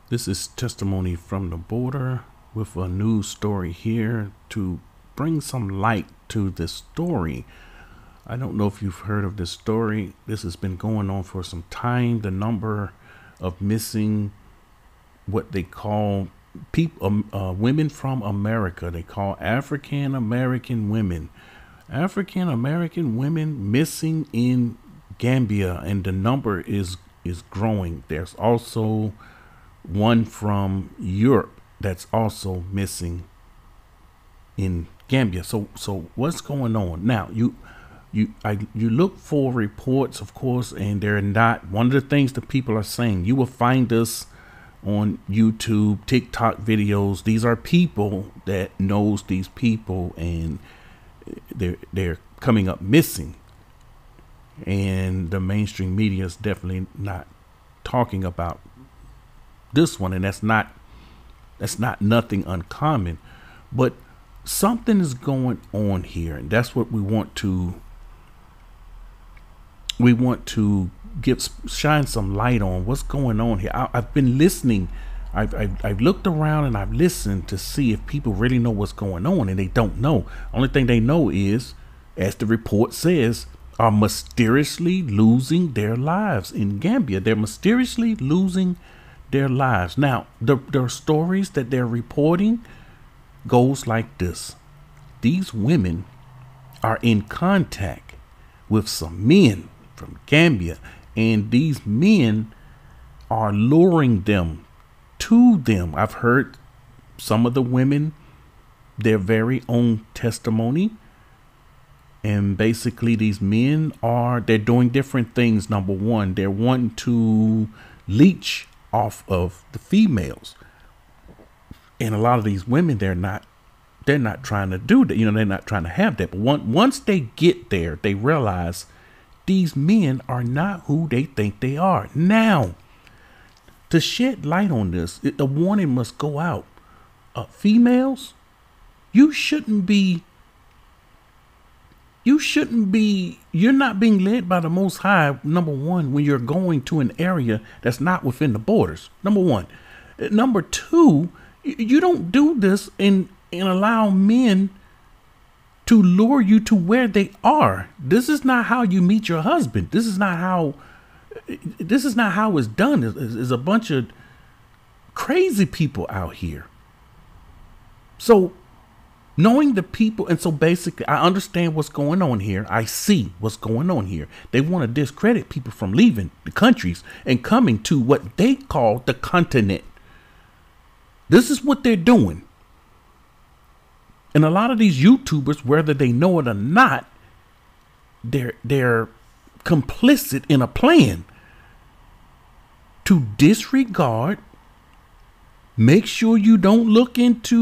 This is Testimony from the Border with a news story here to bring some light to this story. I don't know if you've heard of this story. This has been going on for some time. The number of missing, what they call people, women from America. They call African American women. African American women missing in Gambia, and the number is growing. There's also one from Europe that's also missing in Gambia. So what's going on now? You look for reports, of course, and they're not. One of the things that people are saying, you will find us on YouTube, TikTok videos. These are people that knows these people, and they're coming up missing. And the mainstream media is definitely not talking about this one, and that's not nothing uncommon, but something is going on here, and that's what we want to shine some light on. What's going on here? I've been listening. I've looked around and I've listened to see if people really know what's going on, and they don't know. Only thing they know is, as the report says, are mysteriously losing their lives in Gambia. They're mysteriously losing their lives. Now, the stories that they're reporting goes like this. These women are in contact with some men from Gambia, and these men are luring them to them. I've heard some of the women, their very own testimony. And basically these men they're doing different things. Number one, they're wanting to leech off of the females. And a lot of these women, they're not trying to do that. They're not trying to have that. But once they get there, they realize these men are not who they think they are. Now, to shed light on this, a warning must go out. Females, you're not being led by the Most High, number one, when you're going to an area that's not within the borders, number one. Number two, you don't do this and allow men to lure you to where they are. This is not how you meet your husband. This is not how it's done. There's a bunch of crazy people out here. So knowing the people, and so basically I understand what's going on here. I see what's going on here. They want to discredit people from leaving the countries and coming to what they call the continent. This is what they're doing. And a lot of these YouTubers, whether they know it or not, they're complicit in a plan to disregard. Make sure you don't look into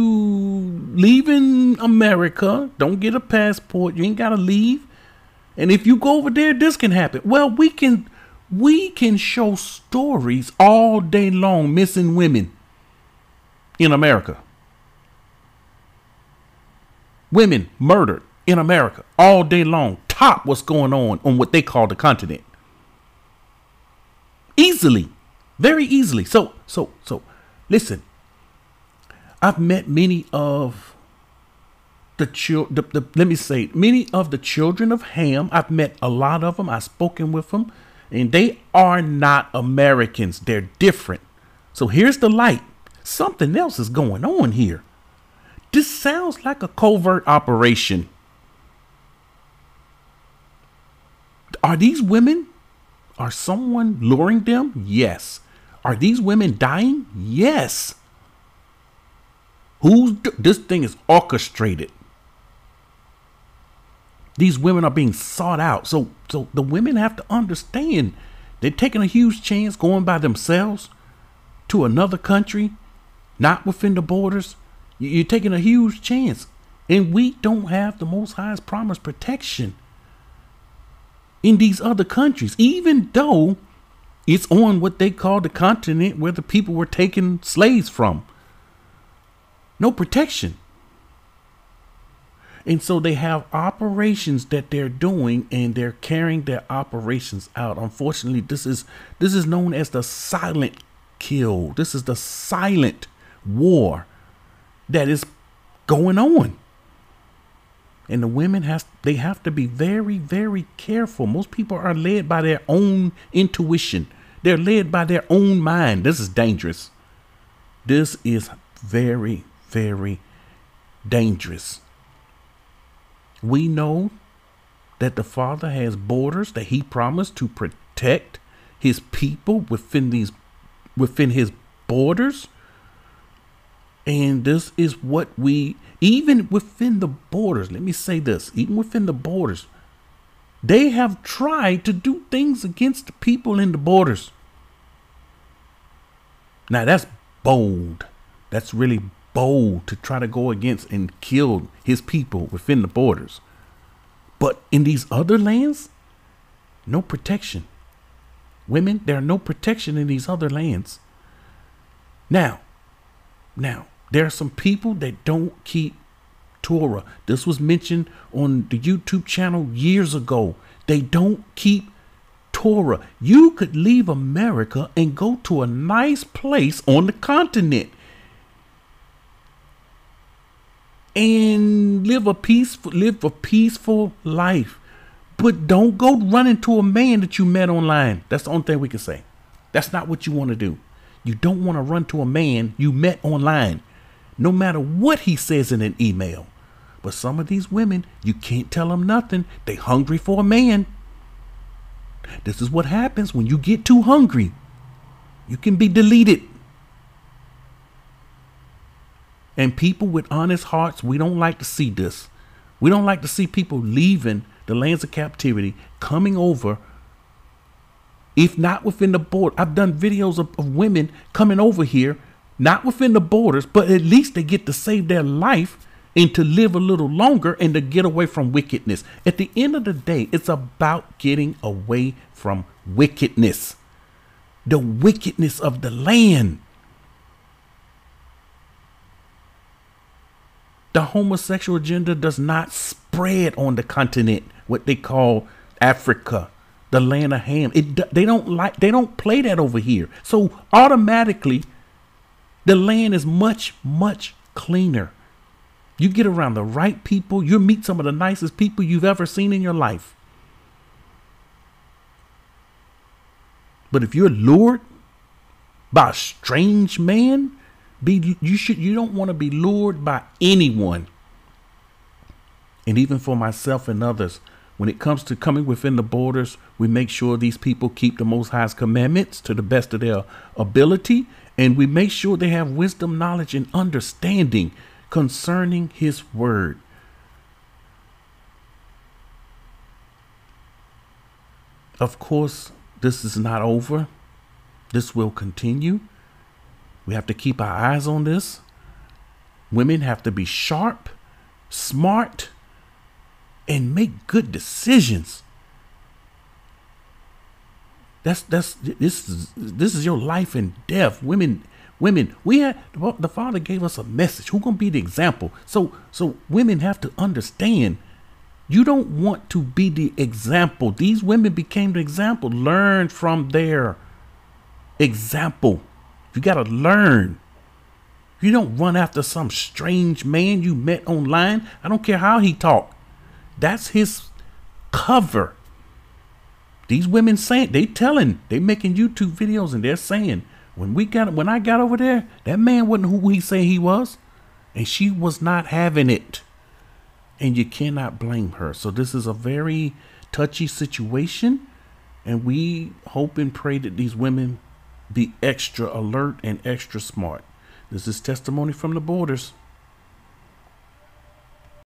leaving America. Don't get a passport. You ain't got to leave. And if you go over there, this can happen. Well, we can show stories all day long, missing women in America. Women murdered in America all day long. Top what's going on what they call the continent. Easily. Very easily. So listen, I've met many of the many of the children of Ham. I've met a lot of them. I've spoken with them, and they are not Americans. They're different. So here's the light. Something else is going on here. This sounds like a covert operation. Are these women? Are someone luring them? Yes. Are these women dying? Yes. This thing is orchestrated. These women are being sought out. So the women have to understand they're taking a huge chance going by themselves to another country, not within the borders. You're taking a huge chance. And we don't have the Most High's promised protection in these other countries, even though it's on what they call the continent where the people were taking slaves from. No protection. And so they have operations that they're doing, and they're carrying their operations out. Unfortunately, this is known as the silent kill. This is the silent war that is going on. And the women they have to be very, very careful. Most people are led by their own intuition. They're led by their own mind. This is dangerous. This is very, very dangerous. We know that the Father has borders that he promised to protect his people within his borders. And this is what even within the borders, let me say this, even within the borders, they have tried to do things against the people in the borders. Now that's bold. That's really bold to try to go against and kill his people within the borders. But in these other lands, no protection. Women, there are no protection in these other lands. Now, there are some people that don't keep Torah. This was mentioned on the YouTube channel years ago. They don't keep Torah. You could leave America and go to a nice place on the continent and live a peaceful life. But don't go run into a man that you met online. That's the only thing we can say. That's not what you want to do. You don't want to run to a man you met online, no matter what he says in an email. But some of these women, you can't tell them nothing. They hungry for a man. This is what happens when you get too hungry. You can be deleted. And people with honest hearts, we don't like to see this. We don't like to see people leaving the lands of captivity, coming over, if not within the border. I've done videos of women coming over here, not within the borders, but at least they get to save their life and to live a little longer and to get away from wickedness. At the end of the day, it's about getting away from wickedness, the wickedness of the land. The homosexual agenda does not spread on the continent, what they call Africa, the land of Ham. They don't play that over here. So automatically, the land is much, much cleaner. You get around the right people, you'll meet some of the nicest people you've ever seen in your life. But if you're lured by a strange man, you don't want to be lured by anyone. And even for myself and others, when it comes to coming within the borders, we make sure these people keep the Most High's commandments to the best of their ability. And we make sure they have wisdom, knowledge, and understanding concerning his word. Of course, this is not over. This will continue. We have to keep our eyes on this. Women have to be sharp, smart, and make good decisions. This is your life and death. Women, the Father gave us a message. Who's gonna be the example? So women have to understand. You don't want to be the example. These women became the example. Learn from their example. You got to learn. You don't run after some strange man you met online. I don't care how he talk. That's his cover. These women saying, they making YouTube videos and they're saying, when I got over there, that man wasn't who he said he was. And she was not having it. And you cannot blame her. So this is a very touchy situation. And we hope and pray that these women be extra alert and extra smart. This is testimony from the borders.